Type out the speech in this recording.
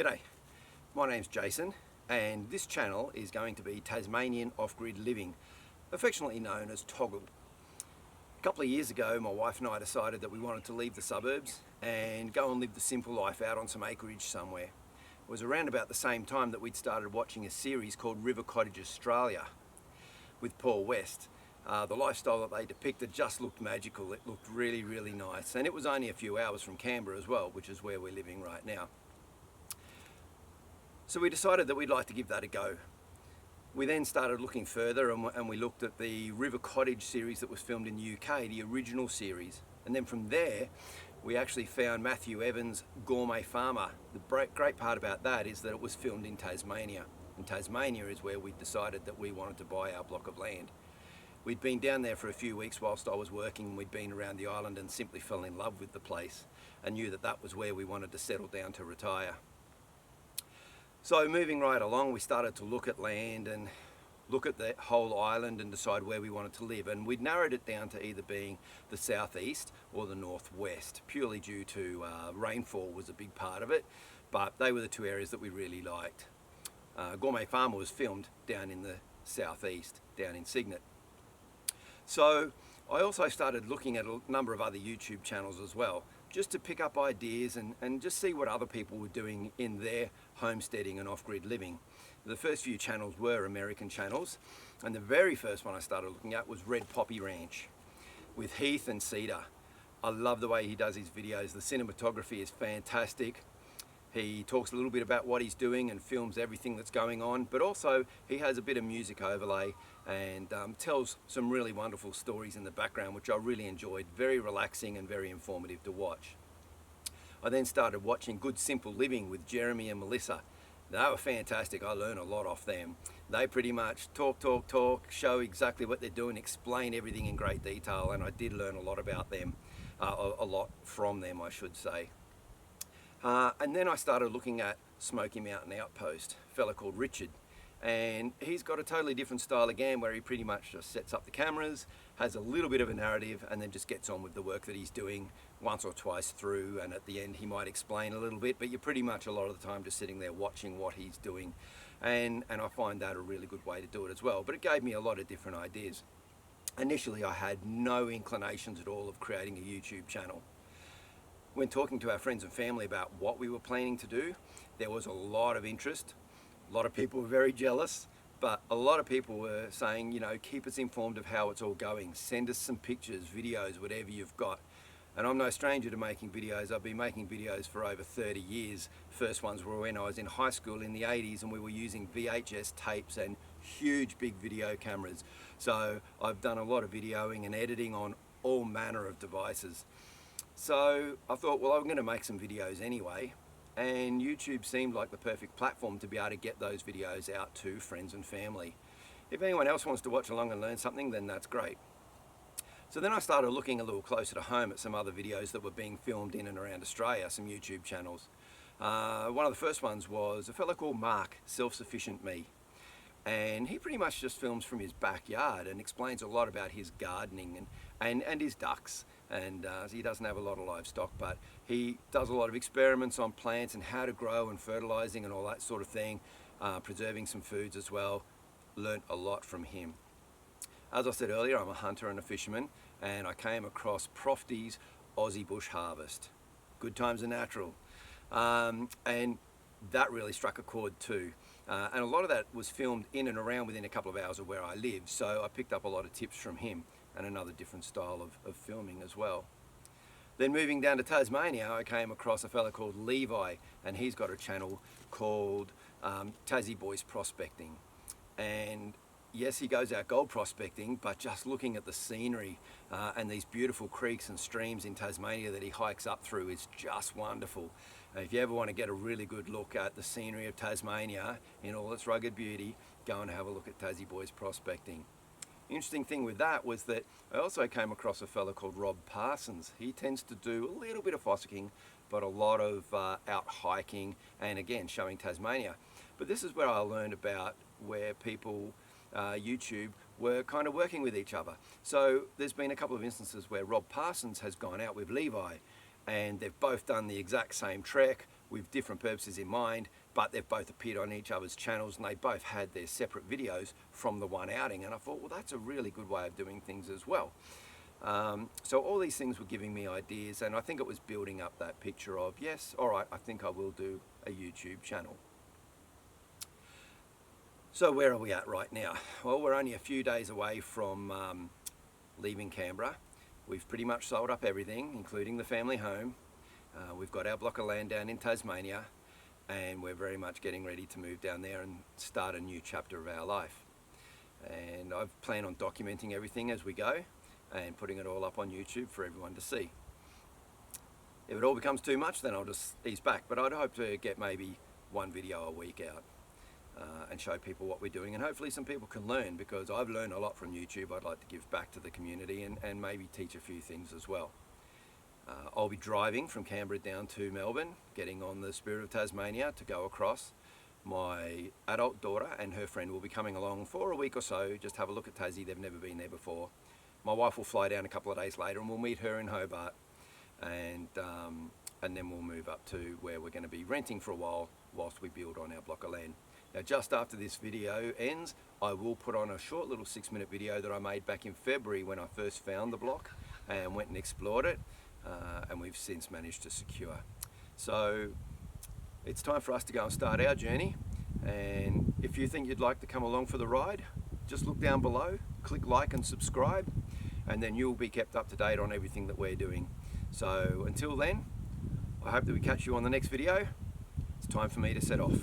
G'day, my name's Jason and this channel is going to be Tasmanian Off-Grid Living, affectionately known as TOGL. A couple of years ago my wife and I decided that we wanted to leave the suburbs and go and live the simple life out on some acreage somewhere. It was around about the same time that we'd started watching a series called River Cottage Australia with Paul West. The lifestyle that they depicted just looked magical. It looked really, really nice, and it was only a few hours from Canberra as well, which is where we're living right now. So we decided that we'd like to give that a go. We then started looking further and we looked at the River Cottage series that was filmed in the UK, the original series. And then from there, we actually found Matthew Evans' Gourmet Farmer. The great part about that is that it was filmed in Tasmania. And Tasmania is where we decided that we wanted to buy our block of land. We'd been down there for a few weeks whilst I was working. We'd been around the island and simply fell in love with the place and knew that that was where we wanted to settle down to retire. So moving right along, we started to look at land and look at the whole island and decide where we wanted to live. And we'd narrowed it down to either being the southeast or the northwest, purely due to rainfall was a big part of it, but they were the two areas that we really liked. Gourmet Farmer was filmed down in the southeast, down in Cygnet. So I also started looking at a number of other YouTube channels as well, just to pick up ideas and just see what other people were doing in their homesteading and off-grid living. The first few channels were American channels, and the very first one I started looking at was Red Poppy Ranch with Heath and Cedar. I love the way he does his videos. The cinematography is fantastic. He talks a little bit about what he's doing and films everything that's going on, but also he has a bit of music overlay and tells some really wonderful stories in the background, which I really enjoyed. Very relaxing and very informative to watch. I then started watching Good Simple Living with Jeremy and Melissa. They were fantastic. I learned a lot off them. They pretty much talk, show exactly what they're doing, explain everything in great detail, and I did learn a lot about them, a lot from them, I should say. And then I started looking at Smoky Mountain Outpost, a fella called Richard, and he's got a totally different style again, where he pretty much just sets up the cameras, has a little bit of a narrative, and then just gets on with the work that he's doing once or twice through, and at the end he might explain a little bit, but you're pretty much a lot of the time just sitting there watching what he's doing, and I find that a really good way to do it as well. But it gave me a lot of different ideas. Initially I had no inclinations at all of creating a YouTube channel. When talking to our friends and family about what we were planning to do, there was a lot of interest. A lot of people were very jealous, but a lot of people were saying, you know, keep us informed of how it's all going. Send us some pictures, videos, whatever you've got. And I'm no stranger to making videos. I've been making videos for over 30 years. First ones were when I was in high school in the 80s and we were using VHS tapes and huge big video cameras. So I've done a lot of videoing and editing on all manner of devices. So I thought, well, I'm going to make some videos anyway, and YouTube seemed like the perfect platform to be able to get those videos out to friends and family. If anyone else wants to watch along and learn something, then that's great. So then I started looking a little closer to home at some other videos that were being filmed in and around Australia, some YouTube channels. One of the first ones was a fellow called Mark, Self-Sufficient Me. And he pretty much just films from his backyard and explains a lot about his gardening and his ducks. And he doesn't have a lot of livestock, but he does a lot of experiments on plants and how to grow and fertilizing and all that sort of thing, preserving some foods as well. Learned a lot from him. As I said earlier, I'm a hunter and a fisherman, and I came across Profty's Aussie Bush Harvest. Good times are natural. And that really struck a chord too. And a lot of that was filmed in and around within a couple of hours of where I live, so I picked up a lot of tips from him and another different style of filming as well. Then moving down to Tasmania, I came across a fellow called Levi, and he's got a channel called Tassie Boys Prospecting. And yes, he goes out gold prospecting, but just looking at the scenery and these beautiful creeks and streams in Tasmania that he hikes up through is just wonderful. And if you ever want to get a really good look at the scenery of Tasmania in all its rugged beauty, go and have a look at Tassie Boys Prospecting. Interesting thing with that was that I also came across a fellow called Rob Parsons. He tends to do a little bit of fossicking, but a lot of out hiking and again showing Tasmania. But this is where I learned about where people YouTube were kind of working with each other. So there's been a couple of instances where Rob Parsons has gone out with Levi and they've both done the exact same trek, with different purposes in mind, but they've both appeared on each other's channels and they both had their separate videos from the one outing, and I thought, well, that's a really good way of doing things as well. So all these things were giving me ideas, and I think it was building up that picture of, yes, all right, I think I will do a YouTube channel. So where are we at right now? Well, we're only a few days away from leaving Canberra. We've pretty much sold up everything, including the family home. We've got our block of land down in Tasmania, and we're very much getting ready to move down there and start a new chapter of our life. And I plan on documenting everything as we go and putting it all up on YouTube for everyone to see. If it all becomes too much, then I'll just ease back, but I'd hope to get maybe one video a week out and show people what we're doing, and hopefully some people can learn, because I've learned a lot from YouTube. I'd like to give back to the community and maybe teach a few things as well. I'll be driving from Canberra down to Melbourne, getting on the Spirit of Tasmania to go across. My adult daughter and her friend will be coming along for a week or so, just have a look at Tassie. They've never been there before. My wife will fly down a couple of days later and we'll meet her in Hobart, and then we'll move up to where we're going to be renting for a while whilst we build on our block of land. Now, just after this video ends, I will put on a short little 6-minute video that I made back in February when I first found the block and went and explored it, and we've since managed to secure. So it's time for us to go and start our journey, and if you think you'd like to come along for the ride, just look down below, click like and subscribe, and then you'll be kept up to date on everything that we're doing. So until then, I hope that we catch you on the next video. It's time for me to set off.